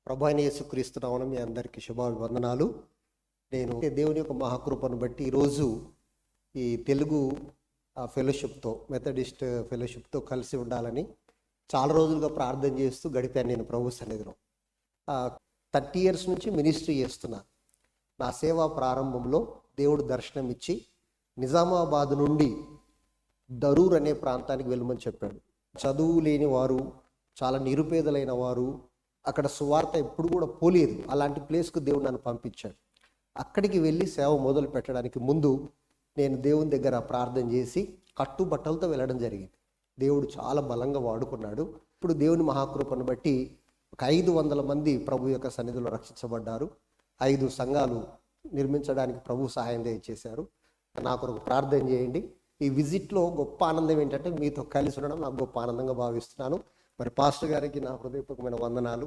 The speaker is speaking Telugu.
ప్రభు అయిన యేసుక్రీస్తు నామమున మీ అందరికీ శుభాభివందనాలు. నేను దేవుని యొక్క మహాకృపను బట్టి ఈరోజు ఈ తెలుగు ఫెలోషిప్తో మెథడిస్ట్ ఫెలోషిప్తో కలిసి ఉండాలని చాలా రోజులుగా ప్రార్థన చేస్తూ గడిపాను. నేను ప్రభు సన్నిధిలో 30 years నుంచి మినిస్ట్రీ చేస్తున్నాను. నా సేవా ప్రారంభంలో దేవుడు దర్శనం ఇచ్చి నిజామాబాద్ నుండి దరూర్ అనే ప్రాంతానికి వెళ్ళమని చెప్పాడు. చదువు లేని వారు, చాలా నిరుపేదలైన వారు, అక్కడ సువార్త ఎప్పుడు కూడా పోలేదు. అలాంటి ప్లేస్కు దేవుడు నన్ను పంపించాడు. అక్కడికి వెళ్ళి సేవ మొదలు పెట్టడానికి ముందు నేను దేవుని దగ్గర ప్రార్థన చేసి కట్టుబట్టలతో వెళ్ళడం జరిగింది. దేవుడు చాలా బలంగా వాడుకున్నాడు. ఇప్పుడు దేవుని మహాకృపను బట్టి ఒక 500 మంది ప్రభు యొక్క సన్నిధిలో రక్షించబడ్డారు. 5 సంఘాలు నిర్మించడానికి ప్రభు సహాయం దయచేశారు. నా కొరకు ప్రార్థన చేయండి. ఈ విజిట్లో గొప్ప ఆనందం ఏంటంటే మీతో కలిసి ఉండడం నాకు గొప్ప ఆనందంగా భావిస్తున్నాను. మరి పాస్టర్ గారికి నా హృదయపూర్వకమైన వందనాలు.